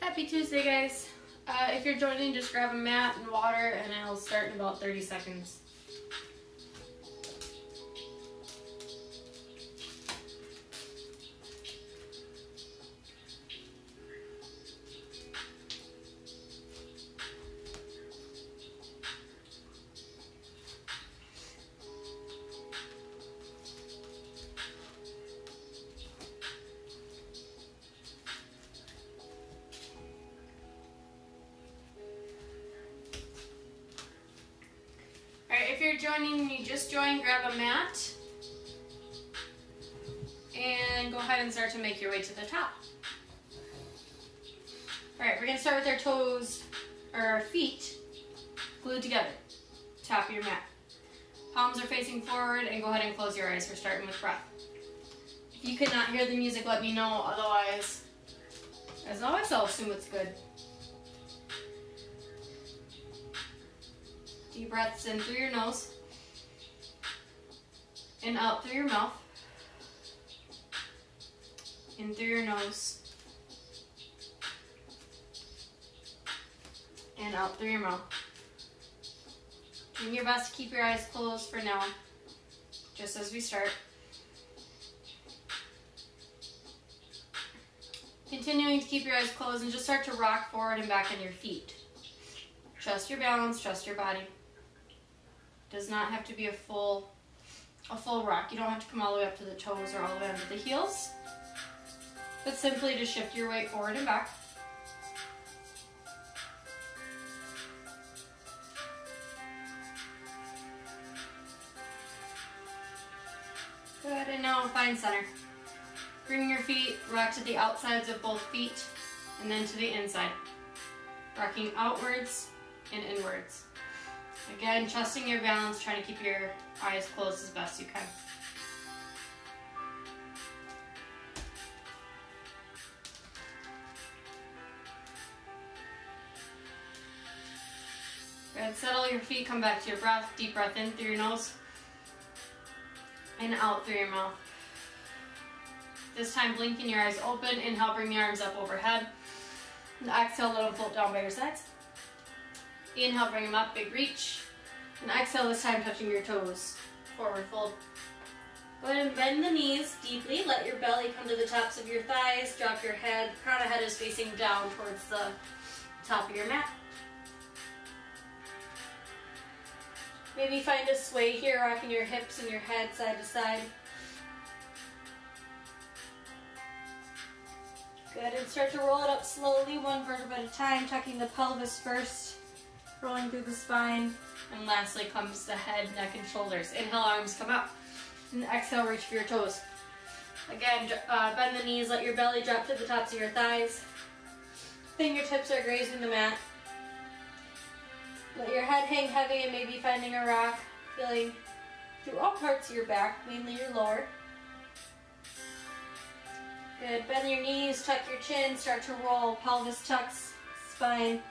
Happy Tuesday, guys. If you're joining, just grab a mat and water, and I'll start in about 30 seconds. If you're joining, you just joined, grab a mat and go ahead and start to make your way to the top. Alright, we're going to start with our toes, or our feet, glued together, top of your mat. Palms are facing forward, and go ahead and close your eyes. We're starting with breath. If you could not hear the music, let me know. Otherwise, as always, I'll assume it's good. Deep breaths in through your nose and out through your mouth. In through your nose and out through your mouth. Doing your best to keep your eyes closed for now, just as we start. Continuing to keep your eyes closed and just start to rock forward and back on your feet. Trust your balance, trust your body. Does not have to be a full rock. You don't have to come all the way up to the toes or all the way under the heels, but simply to shift your weight forward and back. Good, and now find center. Bring your feet, rock to the outsides of both feet, and then to the inside. Rocking outwards and inwards. Again, trusting your balance, trying to keep your eyes closed as best you can. Good, settle your feet, come back to your breath. Deep breath in through your nose and out through your mouth. This time, blinking your eyes open. Inhale, bring the arms up overhead. And exhale, let them float down by your sides. Inhale, bring them up, big reach. And exhale, this time touching your toes. Forward fold. Go ahead and bend the knees deeply. Let your belly come to the tops of your thighs. Drop your head. Crown of head is facing down towards the top of your mat. Maybe find a sway here, rocking your hips and your head side to side. Good, and start to roll it up slowly, one vertebra at a time, tucking the pelvis first, rolling through the spine, and lastly comes the head, neck, and shoulders. Inhale, arms come up, and exhale, reach for your toes. Again, bend the knees, let your belly drop to the tops of your thighs. Fingertips are grazing the mat. Let your head hang heavy and maybe finding a rock, feeling through all parts of your back, mainly your lower. Good, bend your knees, tuck your chin, start to roll, pelvis tucks, spine,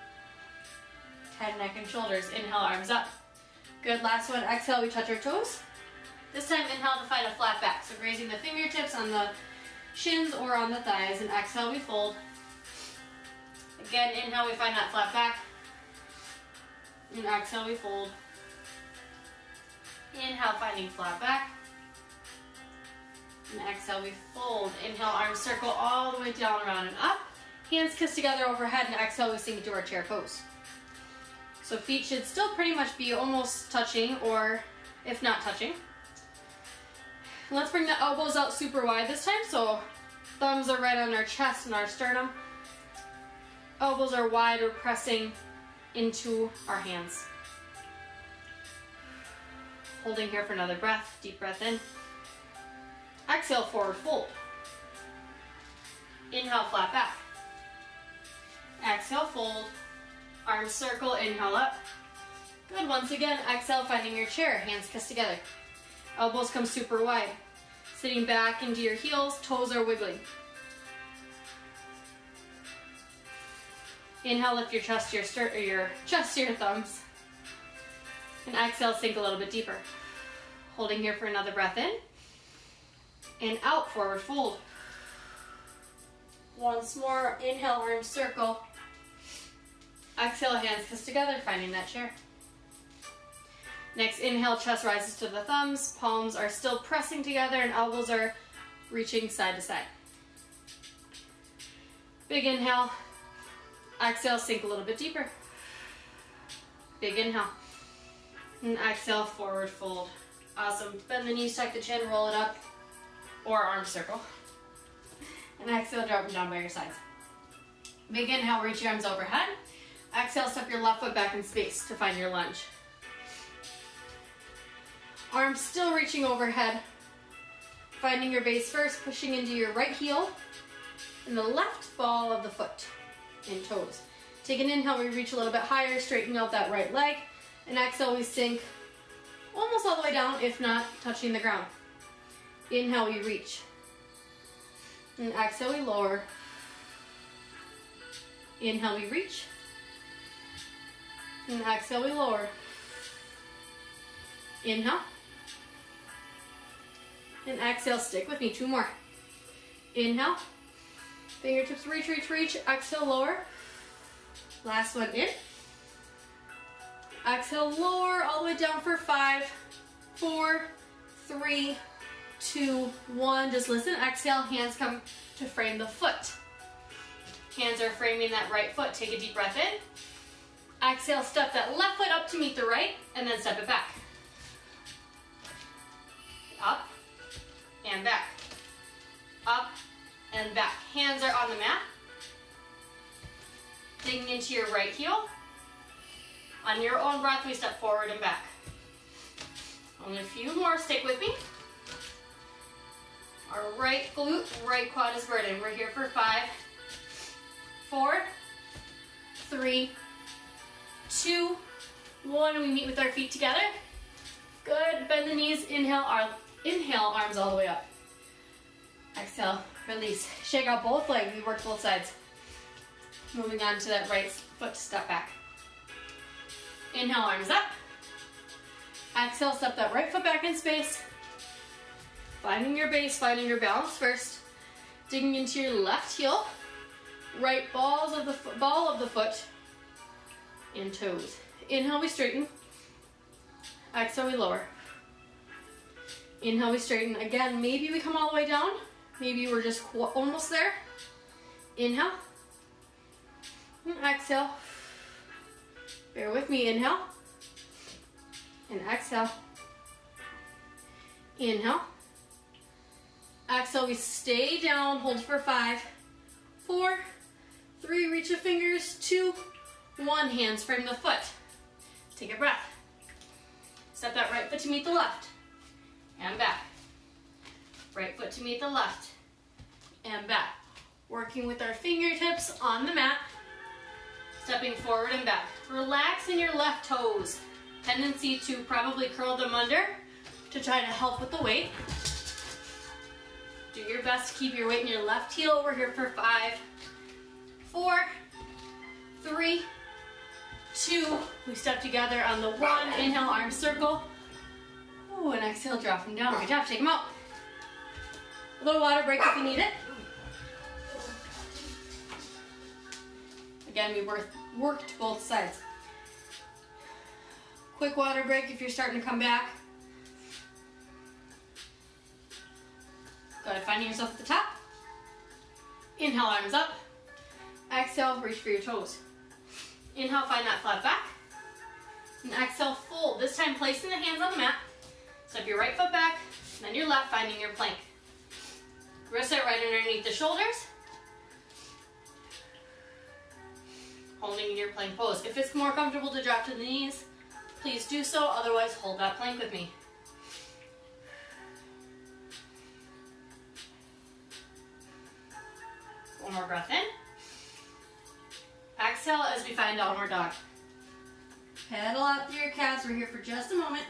head, neck, and shoulders. Inhale, arms up. Good, last one, exhale, we touch our toes. This time, inhale to find a flat back. So grazing the fingertips on the shins or on the thighs, and exhale, we fold. Again, inhale, we find that flat back. And exhale, we fold. Inhale, finding flat back. And exhale, we fold. Inhale, arms circle all the way down, around, and up. Hands kiss together overhead, and exhale, we sink into our chair pose. So feet should still pretty much be almost touching, or if not touching. Let's bring the elbows out super wide this time, so thumbs are right on our chest and our sternum. Elbows are wide, we're pressing into our hands. Holding here for another breath, deep breath in. Exhale, forward fold. Inhale, flat back. Exhale, fold. Arms circle, inhale up. Good, once again, exhale, finding your chair, hands kiss together. Elbows come super wide. Sitting back into your heels, toes are wiggling. Inhale, lift your chest to your thumbs. And exhale, sink a little bit deeper. Holding here for another breath in. And out, forward fold. Once more, inhale, arms circle. Exhale, hands kiss together, finding that chair. Next, inhale, chest rises to the thumbs. Palms are still pressing together and elbows are reaching side to side. Big inhale. Exhale, sink a little bit deeper. Big inhale. And exhale, forward fold. Awesome. Bend the knees, tuck the chin, roll it up. Or arm circle. And exhale, drop them down by your sides. Big inhale, reach your arms overhead. Exhale, step your left foot back in space to find your lunge. Arms still reaching overhead. Finding your base first, pushing into your right heel and the left ball of the foot and toes. Take an inhale, we reach a little bit higher, straighten out that right leg. And exhale, we sink almost all the way down, if not touching the ground. Inhale, we reach. And exhale, we lower. Inhale, we reach. And exhale, we lower. Inhale. And exhale, stick with me, 2 more. Inhale. Fingertips reach, reach, reach. Exhale, lower. Last one in. Exhale, lower all the way down for 5, 4, 3, 2, 1. Just listen. Exhale, hands come to frame the foot. Hands are framing that right foot. Take a deep breath in. Exhale, step that left foot up to meet the right, and then step it back. Up and back. Up and back. Hands are on the mat. Digging into your right heel. On your own breath, we step forward and back. Only a few more. Stick with me. Our right glute, right quad is burdened. We're here for 5, 4, 3, 2, 1. We meet with our feet together. Good. Bend the knees. Inhale, arms all the way up. Exhale, release. Shake out both legs. We work both sides. Moving on to that right foot to step back. Inhale, arms up. Exhale, step that right foot back in space. Finding your base, finding your balance first. Digging into your left heel. Right ball of the foot and toes. Inhale, we straighten. Exhale, we lower. Inhale, we straighten. Again, maybe we come all the way down. Maybe we're just almost there. Inhale. And exhale. Bear with me. Inhale. And exhale. Inhale. Exhale, we stay down. Hold for 5, 4, 3, reach the fingers, 2, 1. Hands frame the foot. Take a breath. Step that right foot to meet the left. And back. Right foot to meet the left. And back. Working with our fingertips on the mat. Stepping forward and back. Relax in your left toes. Tendency to probably curl them under to try to help with the weight. Do your best to keep your weight in your left heel. We're here for 5, 4, 3, 2. We step together on the 1. Inhale, arms circle. Ooh, and exhale, drop them down. Good job. Take them out. A little water break if you need it. Again, we worked both sides. Quick water break if you're starting to come back. Good. Finding yourself at the top. Inhale, arms up. Exhale, reach for your toes. Inhale, find that flat back. And exhale, fold. This time, placing the hands on the mat. Step your right foot back, then your left, finding your plank. Wrists are right underneath the shoulders. holding in your plank pose. If it's more comfortable to drop to the knees, please do so. Otherwise, hold that plank with me. One more breath in. Exhale as we find downward dog. Pedal out through your calves. We're here for just a moment.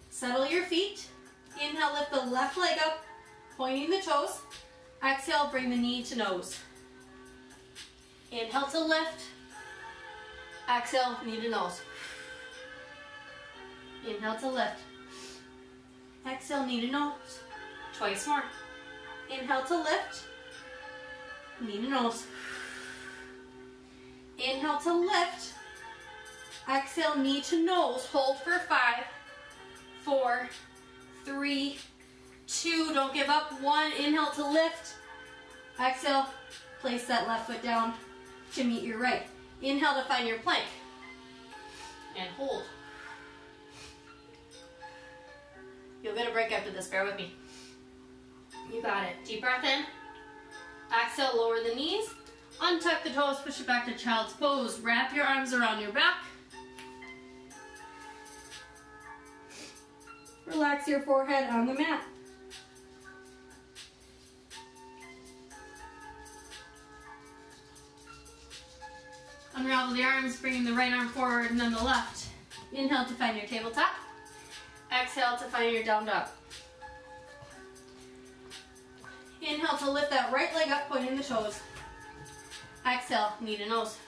Settle your feet. Inhale, lift the left leg up, pointing the toes. Exhale, bring the knee to nose. Inhale to lift. Exhale, knee to nose. Inhale to lift. Exhale, knee to nose. Twice more. Inhale to lift. Knee to nose. Inhale to lift. Exhale, knee to nose. Hold for 5, 4, 3, 2. Don't give up. 1. Inhale to lift. Exhale, place that left foot down to meet your right. Inhale to find your plank. And hold. You'll get a break after this. Bear with me. You got it. Deep breath in. Exhale, lower the knees. Untuck the toes, push it back to child's pose. Wrap your arms around your back. Relax your forehead on the mat. Unravel the arms, bringing the right arm forward and then the left. Inhale to find your tabletop. Exhale to find your down dog. Inhale to lift that right leg up, pointing the toes. Exhale, knee to nose.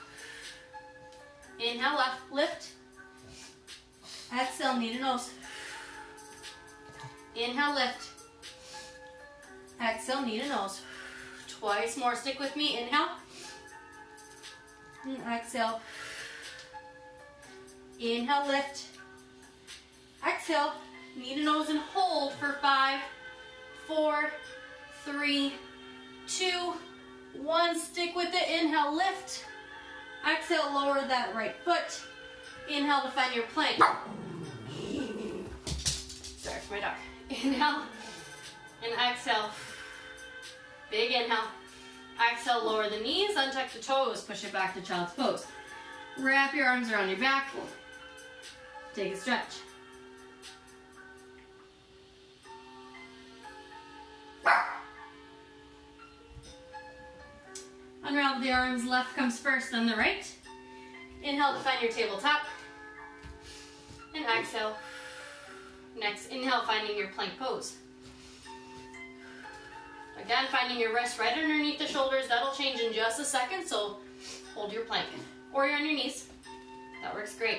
Inhale, left, lift. Exhale, knee to nose. Inhale, lift. Exhale, knee to nose. Twice more, stick with me. Inhale. And exhale. Inhale, lift. Exhale, knee to nose and hold for 5, 4, 3, 2, 1. Stick with it. Inhale, lift. Exhale, lower that right foot. Inhale to find your plank. Sorry for my dog. Inhale and exhale. Big inhale. Exhale, lower the knees, untuck the toes, push it back to child's pose. Wrap your arms around your back. Take a stretch. Unravel the arms, left comes first, then the right. Inhale to find your tabletop. And exhale. Next, inhale, finding your plank pose. Again, finding your wrist right underneath the shoulders. That'll change in just a second, so hold your plank. Or you're on your knees. That works great.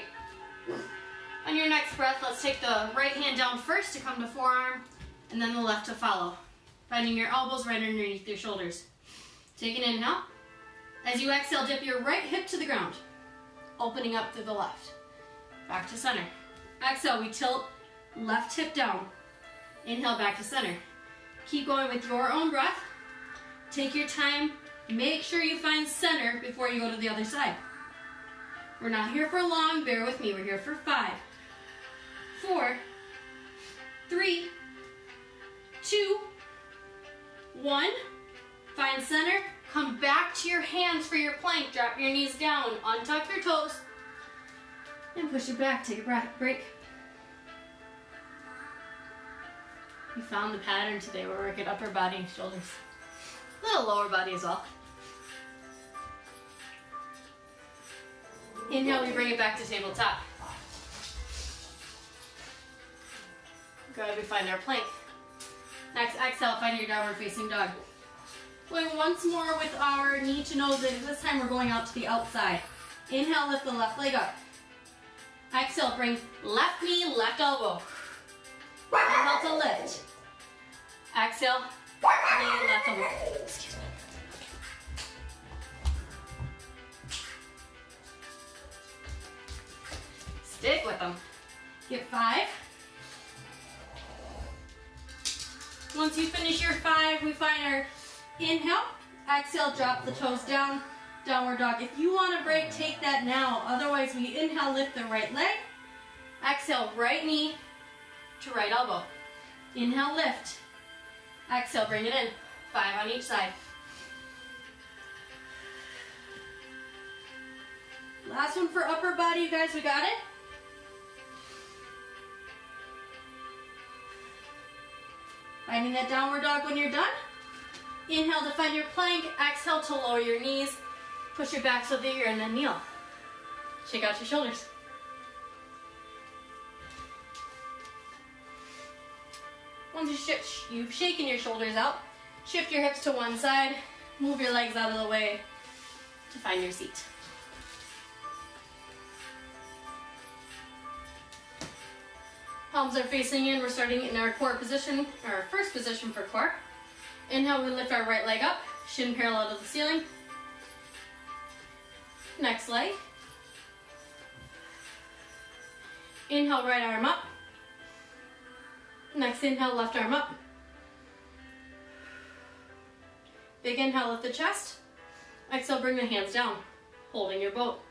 On your next breath, let's take the right hand down first to come to forearm, and then the left to follow. Finding your elbows right underneath your shoulders. Take an inhale. As you exhale, dip your right hip to the ground, opening up to the left. Back to center. Exhale, we tilt left hip down. Inhale, back to center. Keep going with your own breath. Take your time. Make sure you find center before you go to the other side. We're not here for long. Bear with me. We're here for 5, 4, 3, 2, 1. Find center. Come back to your hands for your plank. Drop your knees down. Untuck your toes. And push it back. Take a break. We found the pattern today. We're working upper body and shoulders. A little lower body as well. Inhale, we bring it back to tabletop. Good, we find our plank. Next, exhale, find your downward facing dog. Going once more with our knee to nose in. This time we're going out to the outside. Inhale, lift the left leg up. Exhale, bring left knee, left elbow. Inhale to lift. Exhale, knee, left elbow. Excuse me. Stick with them. Get 5. Once you finish your 5, we find our inhale. Exhale, drop the toes down. Downward dog. If you want a break, take that now. Otherwise, we inhale, lift the right leg. Exhale, right knee to right elbow. Inhale, lift. Exhale, bring it in. 5 on each side. Last one for upper body, you guys, we got it? Finding that downward dog when you're done. Inhale to find your plank, exhale to lower your knees. Push your back so that you're in a kneel. Shake out your shoulders. Once you've shaken your shoulders out, shift your hips to one side, move your legs out of the way to find your seat. Palms are facing in. We're starting in our core position, our first position for core. Inhale, we lift our right leg up, shin parallel to the ceiling. Next leg. Inhale, right arm up. Next inhale, left arm up. Big inhale, lift the chest. Exhale, bring the hands down, holding your boat.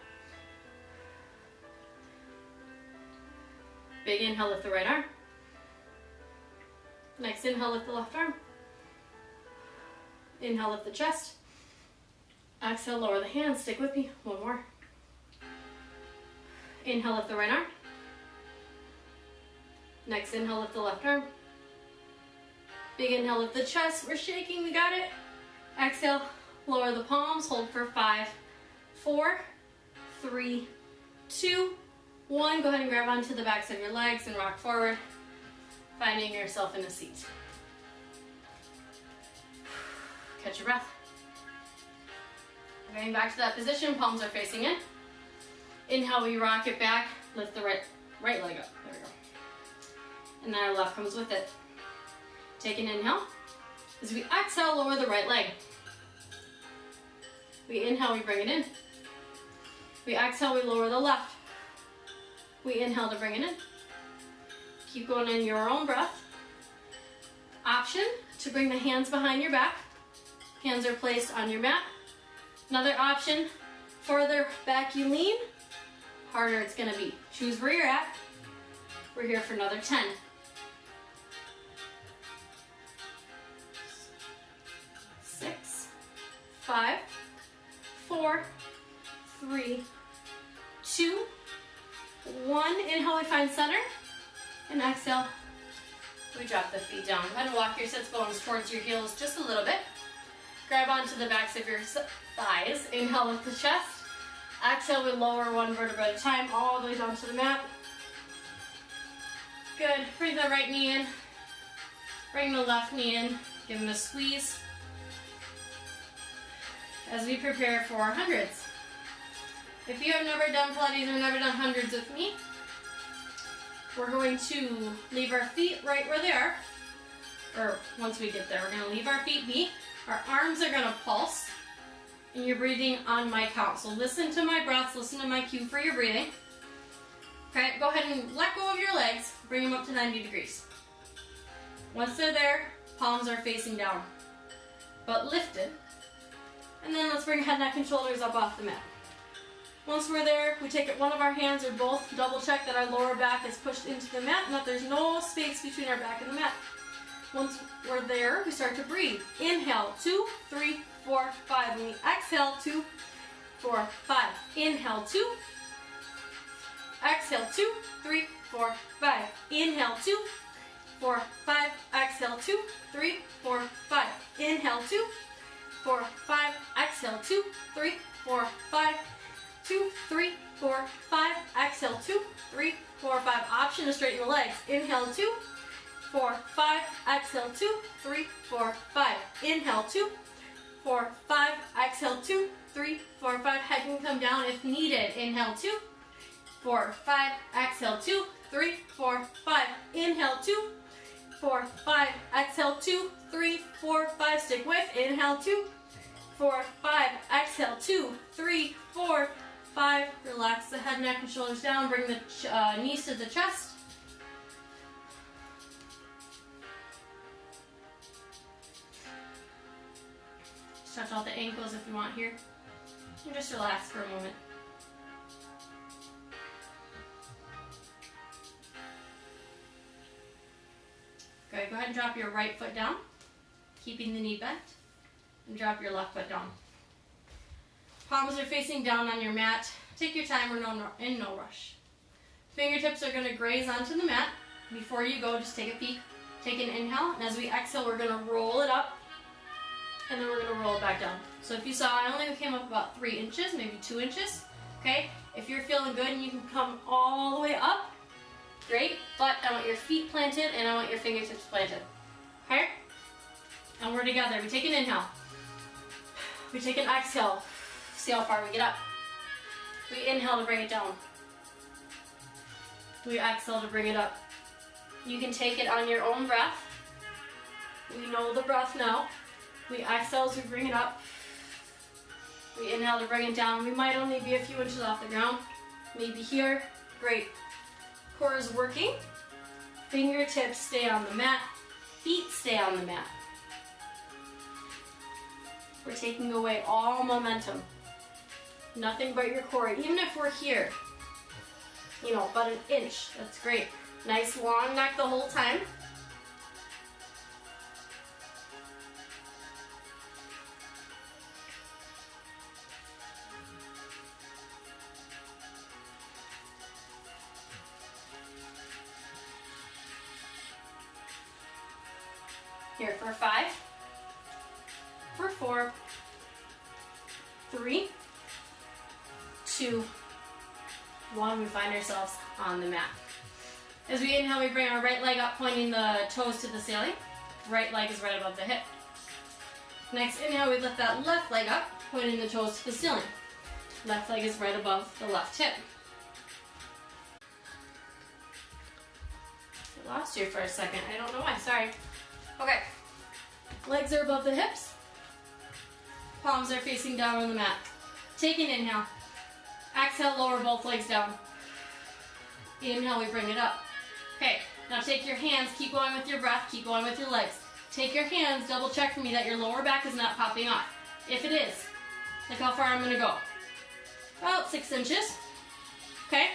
Big inhale, lift the right arm. Next inhale, lift the left arm. Inhale, lift the chest. Exhale, lower the hands. Stick with me. One more. Inhale, lift the right arm. Next inhale, lift the left arm. Big inhale, lift the chest. We're shaking, we got it. Exhale, lower the palms. Hold for 5, 4, 3, 2, 1. Go ahead and grab onto the backs of your legs and rock forward, finding yourself in a seat. Catch your breath. Going back to that position, palms are facing in. Inhale, we rock it back, lift the right leg up. There we go. And then our left comes with it. Take an inhale. As we exhale, lower the right leg. We inhale, we bring it in. We exhale, we lower the left. We inhale to bring it in. Keep going in your own breath. Option to bring the hands behind your back. Hands are placed on your mat. Another option, further back you lean, harder it's gonna be. Choose where you're at. We're here for another 10. 6, 5, 4, 3, 2, 1. Inhale, we find center. And exhale, we drop the feet down. Go ahead and walk your sits bones towards your heels just a little bit. Grab onto the backs of your thighs. Inhale, lift the chest. Exhale, we lower one vertebra at a time, all the way down to the mat. Good. Bring the right knee in. Bring the left knee in. Give them a squeeze as we prepare for our hundreds. If you have never done Pilates or never done hundreds with me, we're going to leave our feet right where they are. Or once we get there, we're going to leave our feet be. Our arms are going to pulse. And you're breathing on my count. So listen to my breaths, listen to my cue for your breathing. Okay, go ahead and let go of your legs. Bring them up to 90 degrees. Once they're there, palms are facing down, but lifted. And then let's bring head, neck, and shoulders up off the mat. Once we're there, we take one of our hands or both, double check that our lower back is pushed into the mat and that there's no space between our back and the mat. Once we're there, we start to breathe. Inhale, 2, 3, 4, 5. And we exhale, 2, 4, 5. Inhale, 2. Exhale, 2, 3, 4, 5. Inhale, 2, 4, 5. Exhale, 2, 3, 4, 5. Inhale, 2, 4, 5. Exhale, 2, 3, 4, 5. 2, 3, 4, 5. Exhale, 2, 3, 4, 5. Option to straighten the legs. Inhale, 2, 4, 5. Exhale, 2, 3, 4, 5. Inhale, 2, 4, 5. Exhale, 2, 3, 4, 5. Head can come down if needed. Inhale, 2, 4, 5. Exhale, 2, 3, 4, 5. Inhale, 2, 4, 5. Exhale, 2, 3, 4, 5. Stick with. Inhale, 2, 4, 5. Exhale, 2, 3, 4, 5. Relax the head, neck, and shoulders down. Bring the knees to the chest. Stretch out the ankles if you want here. And just relax for a moment. Good. Go ahead and drop your right foot down. keeping the knee bent, and drop your left foot down. Palms are facing down on your mat. Take your time, we're in no rush. Fingertips are going to graze onto the mat. Before you go, just take a peek. Take an inhale, and as we exhale, we're going to roll it up, and then we're going to roll it back down. So if you saw, I only came up about 3 inches, maybe 2 inches. Okay? If you're feeling good and you can come all the way up, great. But I want your feet planted, and I want your fingertips planted. Okay? And we're together. We take an inhale. We take an exhale. See how far we get up. We inhale to bring it down. We exhale to bring it up. You can take it on your own breath. We know the breath now. We exhale as we bring it up. We inhale to bring it down. We might only be a few inches off the ground. Maybe here. Great. Core is working. Fingertips stay on the mat. Feet stay on the mat. We're taking away all momentum. Nothing but your core. Even if we're here, you know, about an inch, that's great. Nice long neck the whole time. Here for 5, for 4, 3, 2, 1, we find ourselves on the mat. As we inhale, we bring our right leg up, pointing the toes to the ceiling. Right leg is right above the hip. Next inhale, we lift that left leg up, pointing the toes to the ceiling. Left leg is right above the left hip. I lost you for a second. I don't know why. Sorry. Okay. Legs are above the hips. Palms are facing down on the mat. Take an inhale. Exhale, lower both legs down. Inhale, we bring it up. Okay, now take your hands, keep going with your breath, keep going with your legs. Take your hands, double check for me that your lower back is not popping off. If it is, look how far I'm gonna go. About 6 inches. Okay,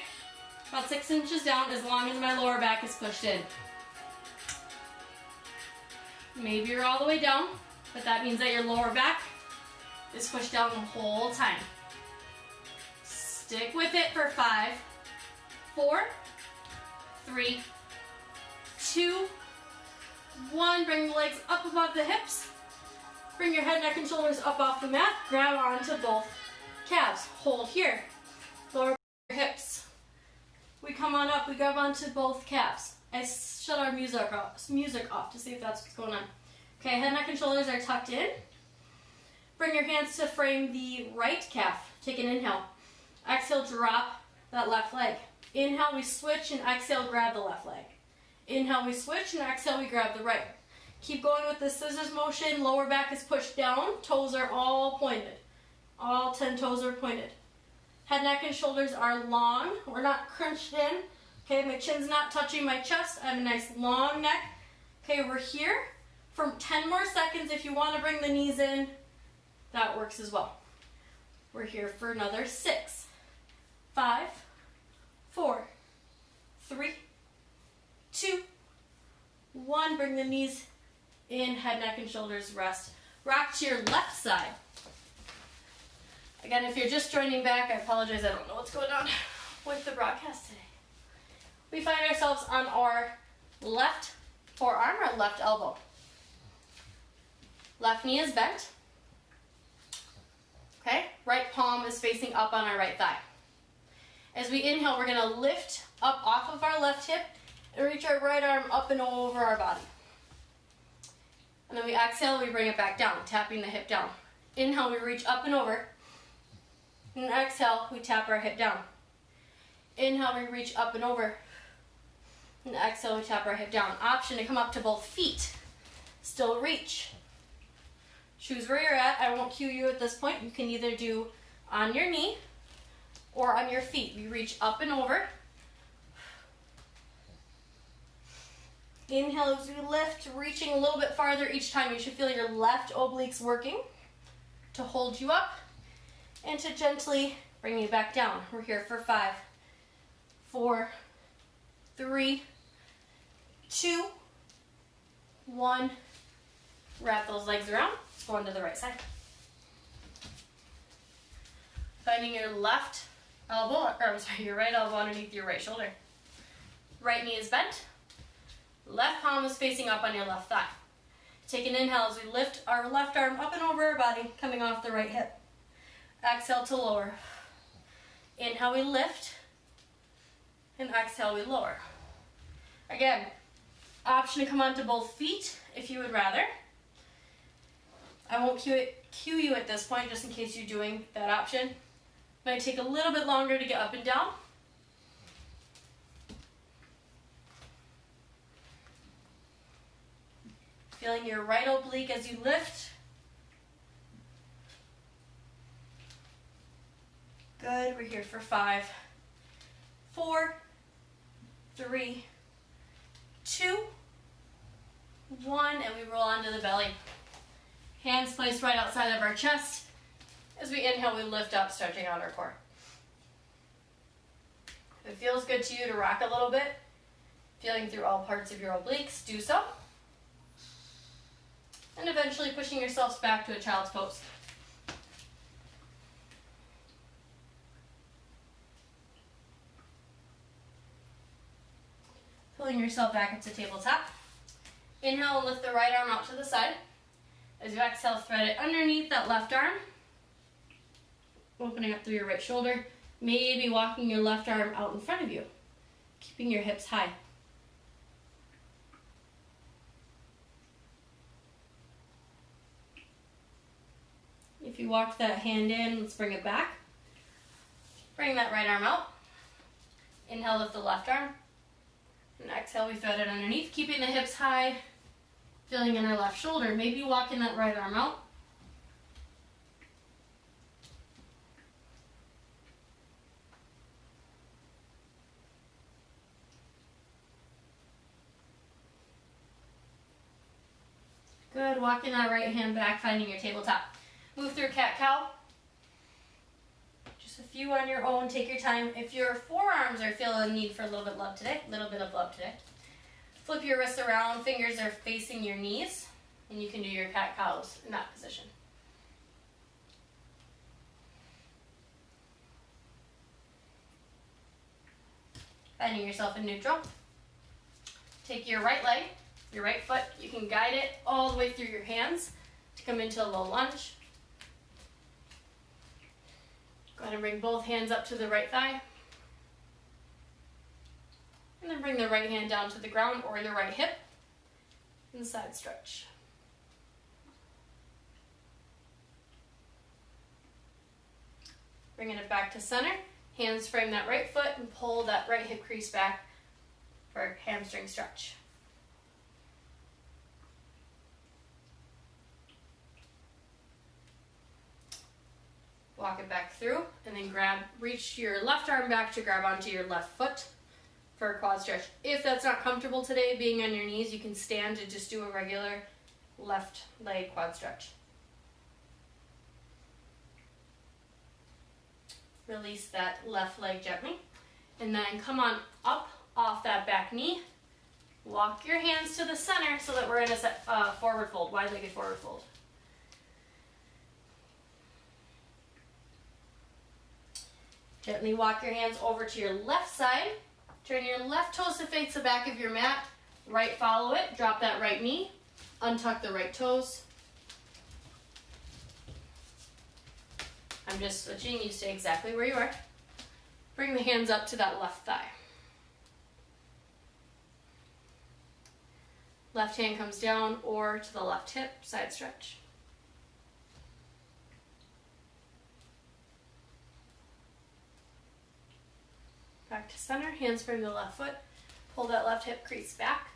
about 6 inches down as long as my lower back is pushed in. Maybe you're all the way down, but that means that your lower back is pushed down the whole time. Stick with it for 5, 4, 3, 2, 1. Bring the legs up above the hips. Bring your head, neck, and shoulders up off the mat. Grab onto both calves. Hold here. Lower your hips. We come on up. We grab onto both calves. I shut our music off to see if that's what's going on. Okay, head, neck, and shoulders are tucked in. Bring your hands to frame the right calf. Take an inhale. Exhale, drop that left leg. Inhale, we switch, and exhale, grab the left leg. Inhale, we switch, and exhale, we grab the right. Keep going with the scissors motion. Lower back is pushed down. Toes are all pointed. All 10 toes are pointed. Head, neck, and shoulders are long. We're not crunched in. Okay, my chin's not touching my chest. I have a nice long neck. Okay, we're here for 10 more seconds. If you want to bring the knees in, that works as well. We're here for another 6, 5, 4, 3, 2, 1. Bring the knees in, head, neck, and shoulders rest. Rock to your left side. Again, if you're just joining back, I apologize. I don't know what's going on with the broadcast today. We find ourselves on our left forearm or left elbow. Left knee is bent. Okay, right palm is facing up on our right thigh. As we inhale, we're going to lift up off of our left hip and reach our right arm up and over our body. And then we exhale, we bring it back down, tapping the hip down. Inhale, we reach up and over. And exhale, we tap our hip down. Inhale, we reach up and over. And exhale, we tap our hip down. Option to come up to both feet. Still reach. Choose where you're at. I won't cue you at this point. You can either do on your knee or on your feet. We reach up and over. Inhale as we lift, reaching a little bit farther each time. You should feel your left obliques working to hold you up and to gently bring you back down. We're here for 5, 4, 3, 2, 1. Wrap those legs around, go onto the right side. Finding your left elbow, or I'm sorry, your right elbow underneath your right shoulder. Right knee is bent. Left palm is facing up on your left thigh. Take an inhale as we lift our left arm up and over our body, coming off the right hip. Exhale to lower. Inhale, we lift. And exhale, we lower. Again, option to come onto both feet if you would rather. I won't cue you at this point just in case you're doing that option. Might take a little bit longer to get up and down. Feeling your right oblique as you lift. Good, we're here for 5, 4, 3, 2, 1, and we roll onto the belly. Hands placed right outside of our chest. As we inhale, we lift up, stretching out our core. If it feels good to you to rock a little bit, feeling through all parts of your obliques, do so. And eventually pushing yourselves back to a child's pose. Pulling yourself back up to tabletop. Inhale and lift the right arm out to the side. As you exhale, thread it underneath that left arm. Opening up through your right shoulder. Maybe walking your left arm out in front of you. Keeping your hips high. If you walk that hand in, let's bring it back. Bring that right arm out. Inhale, lift the left arm. And exhale, we thread it underneath, keeping the hips high, feeling in our left shoulder. Maybe walking that right arm out. Good, walking that right hand back, finding your tabletop. Move through cat-cow. Just a few on your own, take your time. If your forearms are feeling the need for a little bit of love today, flip your wrists around, fingers are facing your knees, and you can do your cat-cows in that position. Finding yourself in neutral. Take your right leg, your right foot, you can guide it all the way through your hands to come into a low lunge. Go ahead and bring both hands up to the right thigh. And then bring the right hand down to the ground or the right hip. And side stretch. Bringing it back to center. Hands frame that right foot and pull that right hip crease back for a hamstring stretch. Walk it back through and then reach your left arm back to grab onto your left foot for a quad stretch. If that's not comfortable today, being on your knees, you can stand to just do a regular left leg quad stretch. Release that left leg gently and then come on up off that back knee. Walk your hands to the center so that we're in a forward fold, wide-legged forward fold. Gently walk your hands over to your left side. Turn your left toes to face the back of your mat. Right follow it. Drop that right knee. Untuck the right toes. I'm just switching. You stay exactly where you are. Bring the hands up to that left thigh. Left hand comes down or to the left hip, side stretch. Back to center, hands frame the left foot. Pull that left hip crease back.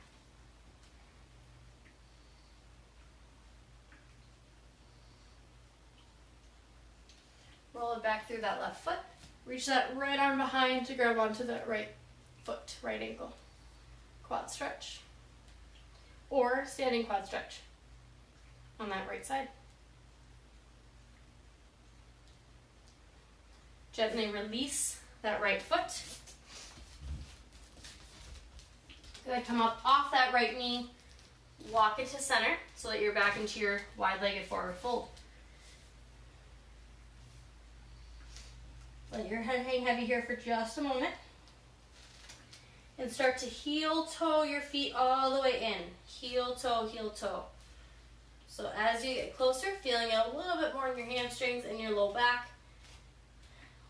Roll it back through that left foot. Reach that right arm behind to grab onto that right foot, right ankle. Quad stretch. Or standing quad stretch on that right side. Gently release that right foot. Good, come up off that right knee. Walk it to center so that you're back into your wide-legged forward fold. Let your head hang heavy here for just a moment. And start to heel toe your feet all the way in. Heel toe, heel toe. So as you get closer, feeling it a little bit more in your hamstrings and your low back.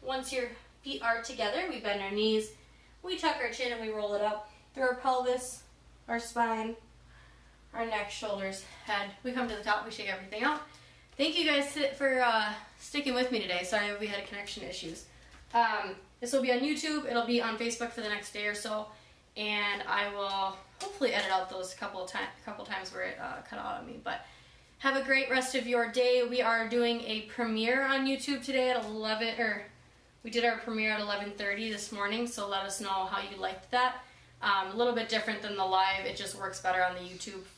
Once your feet are together, we bend our knees, we tuck our chin and we roll it up through our pelvis, our spine, our neck, shoulders, head. We come to the top, we shake everything out. Thank you guys for sticking with me today. Sorry if we had connection issues. This will be on YouTube. It'll be on Facebook for the next day or so. And I will hopefully edit out those couple times where it cut out on me. But have a great rest of your day. We are doing a premiere on YouTube today at 11, or we did our premiere at 11:30 this morning. So let us know how you liked that. A little bit different than the live. It just works better on the YouTube